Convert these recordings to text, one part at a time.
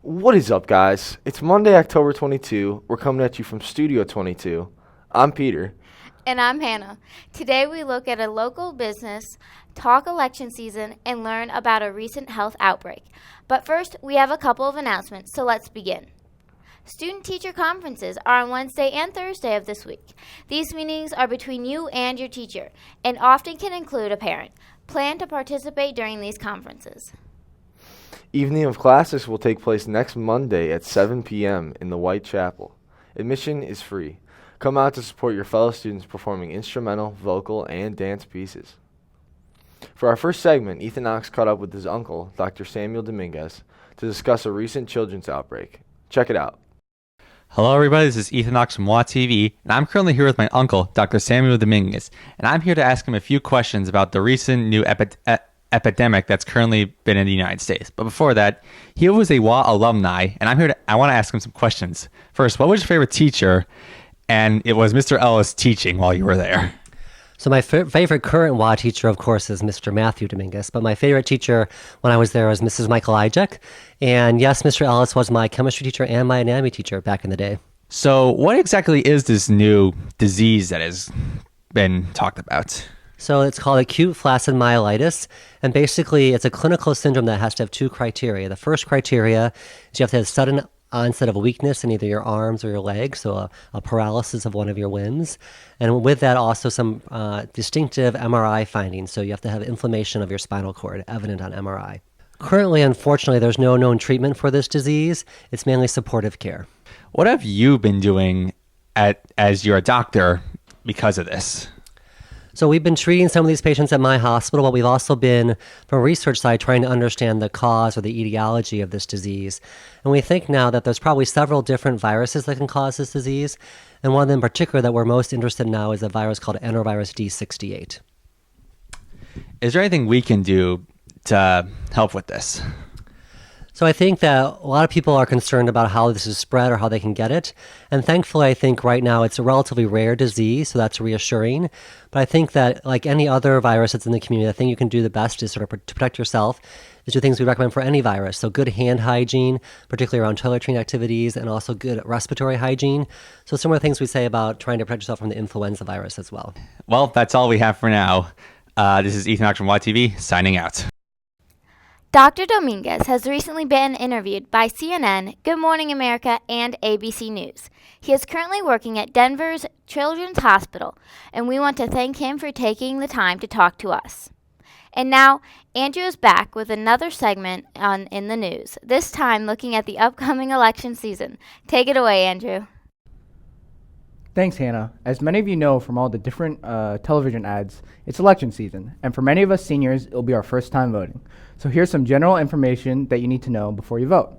What is up, guys? It's Monday, October 22. We're coming at you from Studio 22. I'm Peter. And I'm Hannah. Today we look at a local business, talk election season, and learn about a recent health outbreak. But first, we have a couple of announcements, so let's begin. Student-teacher conferences are on Wednesday and Thursday of this week. These meetings are between you and your teacher, and often can include a parent. Plan to participate during these conferences. Evening of classes will take place next Monday at 7 p.m. in the White Chapel. Admission is free. Come out to support your fellow students performing instrumental, vocal, and dance pieces. For our first segment, Ethan Knox caught up with his uncle, Dr. Samuel Dominguez, to discuss a recent children's outbreak. Check it out. Hello, everybody. This is Ethan Knox from WAtv, and I'm currently here with my uncle, Dr. Samuel Dominguez, and I'm here to ask him a few questions about the recent new epidemic that's currently been in the United States. But before that, he was a WA alumni, and I want to ask him some questions. First, what was your favorite teacher? And it was Mr. Ellis teaching while you were there. So my favorite current WA teacher, of course, is Mr. Matthew Dominguez. But my favorite teacher when I was there was Mrs. Michael Ijek. And yes, Mr. Ellis was my chemistry teacher and my anatomy teacher back in the day. So what exactly is this new disease that has been talked about? So it's called acute flaccid myelitis. And basically, it's a clinical syndrome that has to have two criteria. The first criteria is you have to have sudden onset of weakness in either your arms or your legs, so a paralysis of one of your limbs. And with that, also some distinctive MRI findings. So you have to have inflammation of your spinal cord evident on MRI. Currently, unfortunately, there's no known treatment for this disease. It's mainly supportive care. What have you been doing as your doctor because of this? So we've been treating some of these patients at my hospital, but we've also been, from a research side, trying to understand the cause or the etiology of this disease. And we think now that there's probably several different viruses that can cause this disease. And one of them in particular that we're most interested in now is a virus called enterovirus D68. Is there anything we can do to help with this? So I think that a lot of people are concerned about how this is spread or how they can get it. And thankfully, I think right now it's a relatively rare disease, so that's reassuring. But I think that like any other virus that's in the community, the thing you can do the best is sort of to protect yourself is do things we recommend for any virus. So good hand hygiene, particularly around toiletry activities, and also good respiratory hygiene. So similar things we say about trying to protect yourself from the influenza virus as well. Well, that's all we have for now. This is Ethan Knox from WATv, signing out. Dr. Dominguez has recently been interviewed by CNN, Good Morning America, and ABC News. He is currently working at Denver's Children's Hospital, and we want to thank him for taking the time to talk to us. And now, Andrew is back with another segment In the News, this time looking at the upcoming election season. Take it away, Andrew. Thanks, Hannah. As many of you know from all the different television ads, it's election season, and for many of us seniors, it'll be our first time voting. So here's some general information that you need to know before you vote.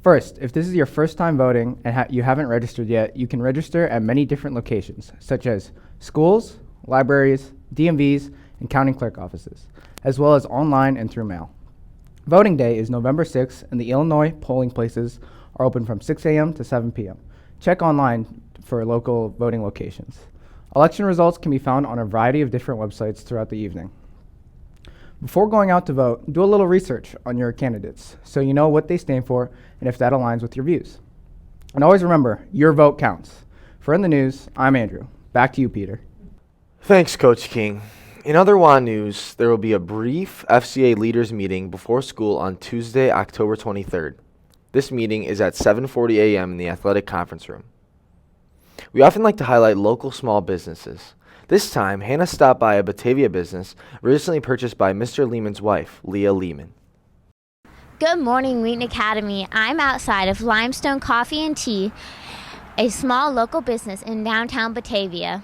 First, if this is your first time voting and you haven't registered yet, you can register at many different locations, such as schools, libraries, DMVs, and county clerk offices, as well as online and through mail. Voting day is November 6th, and the Illinois polling places are open from 6 a.m. to 7 p.m. Check online for local voting locations. Election results can be found on a variety of different websites throughout the evening. Before going out to vote, do a little research on your candidates so you know what they stand for and if that aligns with your views. And always remember, your vote counts. For In the News, I'm Andrew. Back to you, Peter. Thanks, Coach King. In other WA news, there will be a brief FCA leaders meeting before school on Tuesday, October 23rd. This meeting is at 7:40 a.m. in the athletic conference room. We often like to highlight local small businesses. This time, Hannah stopped by a Batavia business recently purchased by Mr. Lehman's wife, Leah Lehman. Good morning, Wheaton Academy. I'm outside of Limestone Coffee and Tea, a small local business in downtown Batavia.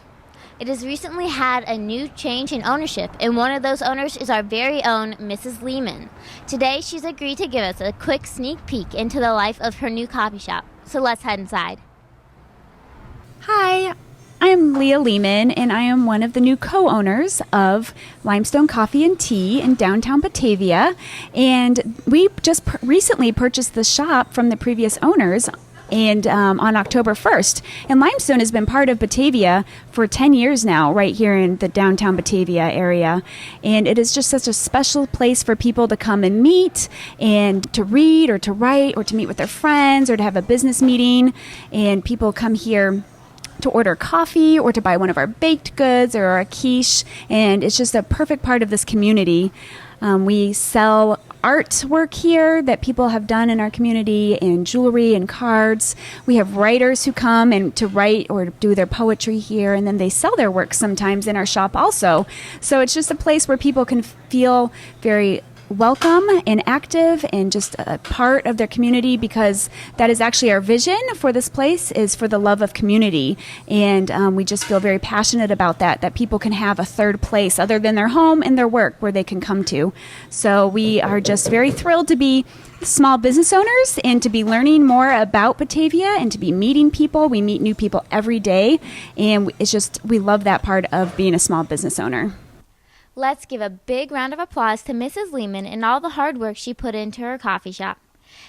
It has recently had a new change in ownership, and one of those owners is our very own Mrs. Lehman. Today, she's agreed to give us a quick sneak peek into the life of her new coffee shop. So let's head inside. Hi, I'm Leah Lehman, and I am one of the new co-owners of Limestone Coffee and Tea in downtown Batavia. And we just recently purchased the shop from the previous owners, and on October 1st. And Limestone has been part of Batavia for 10 years now, right here in the downtown Batavia area. And it is just such a special place for people to come and meet and to read or to write or to meet with their friends or to have a business meeting. And people come here to order coffee or to buy one of our baked goods or our quiche. And it's just a perfect part of this community. We sell artwork here that people have done in our community, and jewelry and cards. We have writers who come and to write or do their poetry here, and then they sell their work sometimes in our shop also. So it's just a place where people can feel very welcome and active and just a part of their community, because that is actually our vision for this place, is for the love of community. And we just feel very passionate about that people can have a third place other than their home and their work where they can come to. So we are just very thrilled to be small business owners and to be learning more about Batavia and to be meeting people. We meet new people every day, and it's just, we love that part of being a small business owner. Let's give a big round of applause to Mrs. Lehman and all the hard work she put into her coffee shop.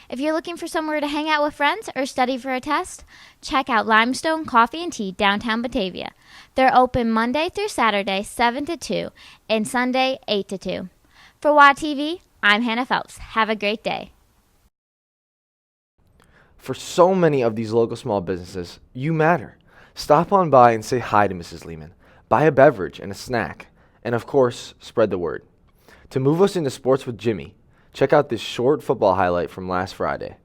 If you're looking for somewhere to hang out with friends or study for a test, check out Limestone Coffee and Tea, downtown Batavia. They're open Monday through Saturday, 7 to 2, and Sunday, 8 to 2. For WAtv, I'm Hannah Phelps. Have a great day. For so many of these local small businesses, you matter. Stop on by and say hi to Mrs. Lehman. Buy a beverage and a snack. And of course, spread the word. To move us into sports with Jimmy, check out this short football highlight from last Friday.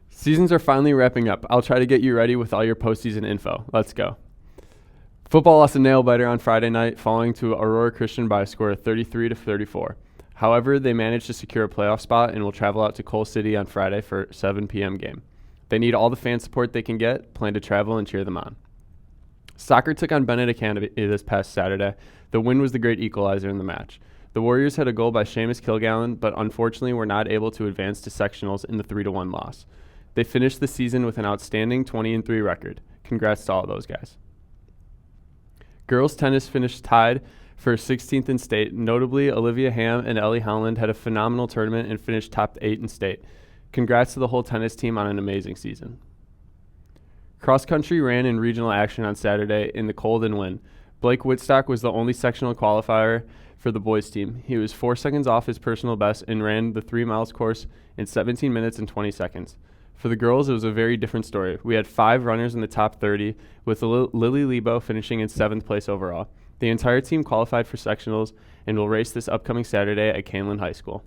Seasons are finally wrapping up. I'll try to get you ready with all your postseason info. Let's go. Football lost a nail-biter on Friday night, falling to Aurora Christian by a score of 33-34. However, they managed to secure a playoff spot and will travel out to Coal City on Friday for a 7 p.m. game. They need all the fan support they can get, plan to travel and cheer them on. Soccer took on Bennett Academy this past Saturday. The win was the great equalizer in the match. The Warriors had a goal by Seamus Kilgallen, but unfortunately were not able to advance to sectionals in the 3-1 loss. They finished the season with an outstanding 20-3 record. Congrats to all those guys. Girls tennis finished tied for 16th in state. Notably, Olivia Ham and Ellie Holland had a phenomenal tournament and finished top 8 in state. Congrats to the whole tennis team on an amazing season. Cross country ran in regional action on Saturday in the cold and wind. Blake Whitstock was the only sectional qualifier for the boys team. He was 4 seconds off his personal best and ran the 3 miles course in 17 minutes and 20 seconds. For the girls, it was a very different story. We had 5 runners in the top 30, with Lily Lebo finishing in 7th place overall. The entire team qualified for sectionals and will race this upcoming Saturday at Canelan High School.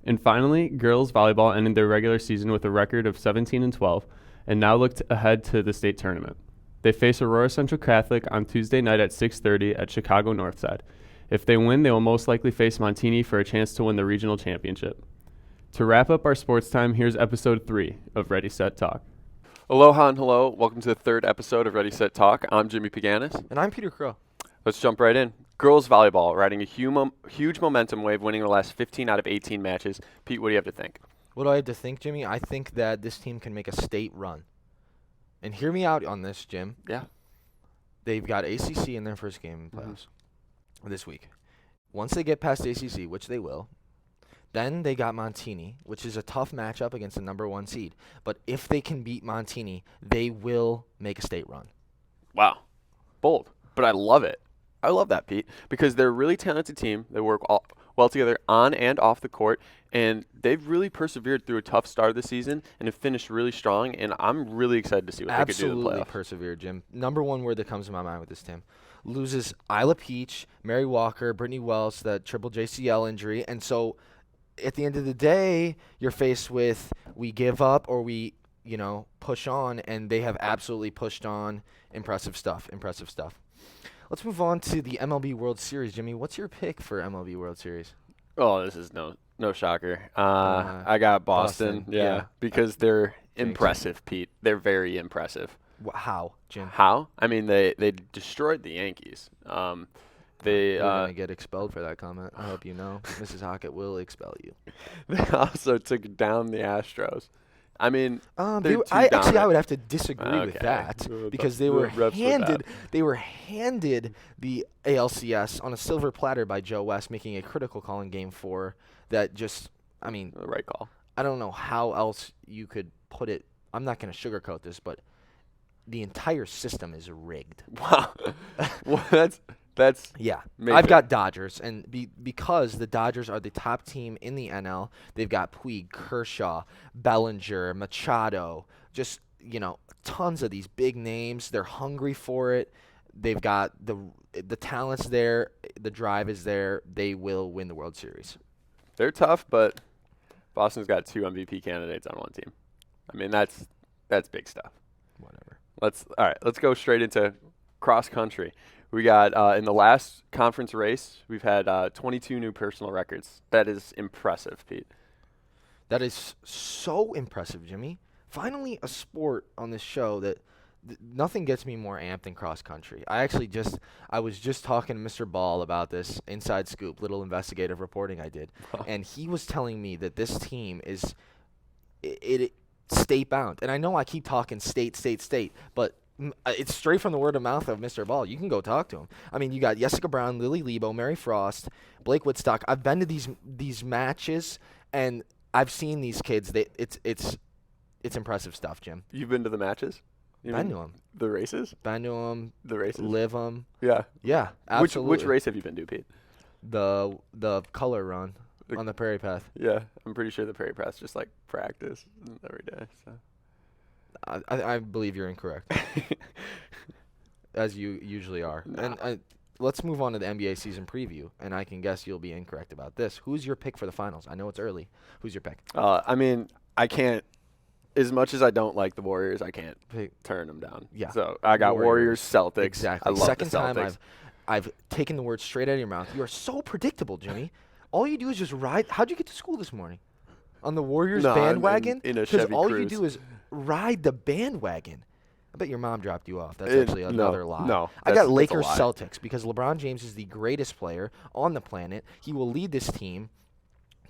And finally, girls volleyball ended their regular season with a record of 17-12 and now looked ahead to the state tournament. They face Aurora Central Catholic on Tuesday night at 6:30 at Chicago Northside. If they win, they will most likely face Montini for a chance to win the regional championship. To wrap up our sports time, here's episode 3 of Ready, Set, Talk. Aloha and hello. Welcome to the 3rd episode of Ready, Set, Talk. I'm Jimmy Paganis. And I'm Peter Crow. Let's jump right in. Girls volleyball riding a huge momentum wave, winning the last 15 out of 18 matches. Pete, what do you have to think? What do I have to think, Jimmy? I think that this team can make a state run. And hear me out on this, Jim. Yeah. They've got ACC in their first game in playoffs this week. Once they get past ACC, which they will, then they got Montini, which is a tough matchup against the number 1 seed. But if they can beat Montini, they will make a state run. Wow. Bold. But I love it. I love that, Pete, because they're a really talented team. They work well together on and off the court, and they've really persevered through a tough start of the season and have finished really strong, and I'm really excited to see what they could do in the playoffs. Absolutely persevered, Jim. Number 1 word that comes to my mind with this team. loses Isla Peach, Mary Walker, Brittany Wells, that triple JCL injury. And so at the end of the day, you're faced with we give up or we, push on, and they have absolutely pushed on. Impressive stuff. Let's move on to the MLB World Series. Jimmy, what's your pick for MLB World Series? Oh, this is no shocker. I got Boston. Yeah, because they're impressive, Pete. They're very impressive. How, Jim? How? I mean, they destroyed the Yankees. You're going to get expelled for that comment. I hope you know. Mrs. Hockett will expel you. They also took down the Astros. I mean, I would have to disagree with that because they were handed the ALCS on a silver platter by Joe West, making a critical call in Game 4. That just, the right call. I don't know how else you could put it. I'm not going to sugarcoat this, but the entire system is rigged. Wow, well, that's yeah. major. I've got Dodgers, and because the Dodgers are the top team in the NL, they've got Puig, Kershaw, Bellinger, Machado, just tons of these big names. They're hungry for it. They've got the talent's there, the drive is there. They will win the World Series. They're tough, but Boston's got 2 MVP candidates on one team. I mean, that's big stuff. Whatever. Let's go straight into cross country. We got in the last conference race, we've had 22 new personal records. That is impressive, Pete. That is so impressive, Jimmy. Finally, a sport on this show that nothing gets me more amped than cross country. I was just talking to Mr. Ball about this inside scoop, little investigative reporting I did, and he was telling me that this team is state bound. And I know I keep talking state, but it's straight from the word of mouth of Mr. Ball. You can go talk to him. I mean, you got Jessica Brown, Lily Lebo, Mary Frost, Blake Woodstock. I've been to these matches, and I've seen these kids. It's impressive stuff, Jim. You've been to the matches? Been to them. The races? Been to them. The races? Live them. Yeah. Yeah, absolutely. Which race have you been to, Pete? The color run on the Prairie Path. Yeah, I'm pretty sure the Prairie Path's just like practice every day. So. I believe you're incorrect, as you usually are. No. And let's move on to the NBA season preview, and I can guess you'll be incorrect about this. Who's your pick for the finals? I know it's early. Who's your pick? I mean, I can't. As much as I don't like the Warriors, I can't turn them down. Yeah. So I got Warriors, Celtics. Exactly. I love Second the Celtics. time I've taken the words straight out of your mouth. You are so predictable, Jimmy. All you do is just ride. How'd you get to school this morning? On the Warriors bandwagon? In a Chevy all Cruze. You do is ride the bandwagon. I bet your mom dropped you off. That's actually another lie. No, I got Lakers Celtics because LeBron James is the greatest player on the planet. He will lead this team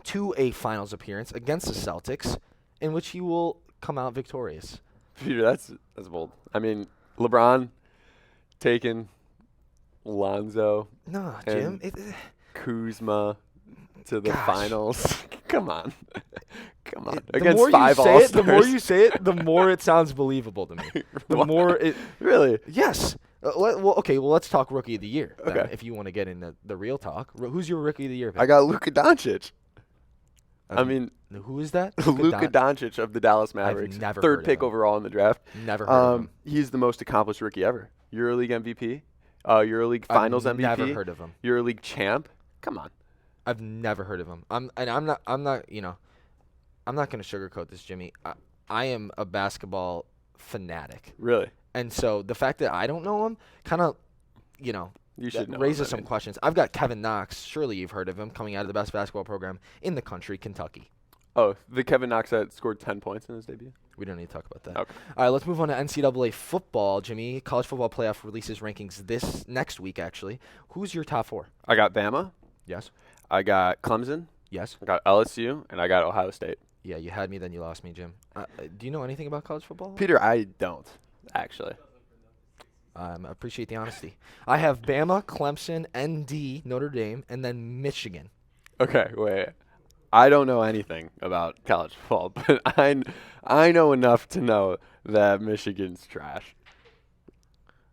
to a finals appearance against the Celtics, in which he will come out victorious. Peter, that's bold. I mean, LeBron taking Lonzo. No, Jim. Kuzma to the finals. Come on. Come on. Against 5 All-Stars. The more you say it, the more it sounds believable to me. The more it... Really? Yes. Let's talk Rookie of the Year. Then, okay. If you want to get into the real talk. Who's your Rookie of the Year pick? I got Luka Doncic. I mean... Who is that? Luka Doncic of the Dallas Mavericks. I've never Third heard pick of him. Overall in the draft. Never heard of him. He's the most accomplished rookie ever. EuroLeague MVP. EuroLeage Finals MVP. Never heard of him. EuroLeague champ. Come on. I've never heard of him. I'm not going to sugarcoat this, Jimmy. I am a basketball fanatic. Really? And so the fact that I don't know him kind of, you should know raises some questions. I've got Kevin Knox. Surely you've heard of him, coming out of the best basketball program in the country, Kentucky. Oh, the Kevin Knox that scored 10 points in his debut? We don't need to talk about that. Okay. All right, let's move on to NCAA football, Jimmy. College football playoff releases rankings this next week, actually. Who's your top 4? I got Bama. Yes. I got Clemson. Yes. I got LSU, and I got Ohio State. Yeah, you had me, then you lost me, Jim. Do you know anything about college football? Peter, I don't, actually. I appreciate the honesty. I have Bama, Clemson, ND, Notre Dame, and then Michigan. Okay, wait. I don't know anything about college football, but I know enough to know that Michigan's trash.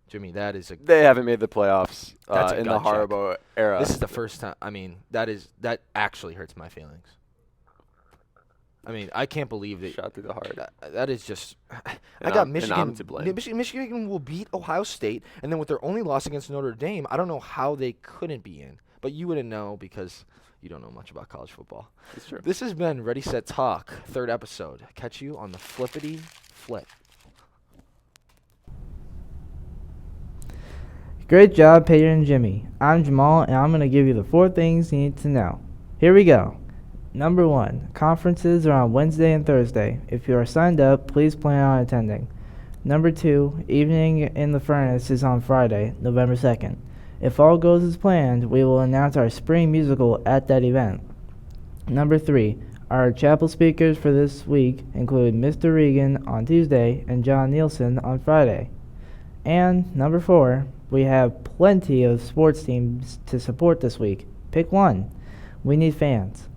Jimmy, that is They haven't made the playoffs in the gut check. Harbaugh era. This is the first time. I mean, that actually hurts my feelings. I mean, I can't believe that. Shot through the heart. That is just. I And got I'm Michigan. to blame. Michigan will beat Ohio State, and then with their only loss against Notre Dame, I don't know how they couldn't be in. But you wouldn't know because you don't know much about college football. It's true. This has been Ready Set Talk, 3rd episode. Catch you on the flippity flip. Great job, Peter and Jimmy. I'm Jamal, and I'm going to give you the 4 things you need to know. Here we go. Number 1, conferences are on Wednesday and Thursday. If you are signed up, please plan on attending. Number 2, Evening in the Furnace is on Friday, November 2nd. If all goes as planned, we will announce our spring musical at that event. Number 3, our chapel speakers for this week include Mr. Regan on Tuesday and John Nielsen on Friday. And number 4, we have plenty of sports teams to support this week. Pick one. We need fans.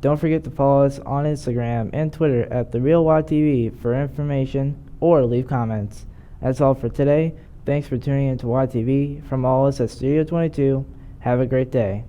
Don't forget to follow us on Instagram and Twitter at WAtv for information or leave comments. That's all for today. Thanks for tuning in to WAtv. From all of us at Studio 22, have a great day.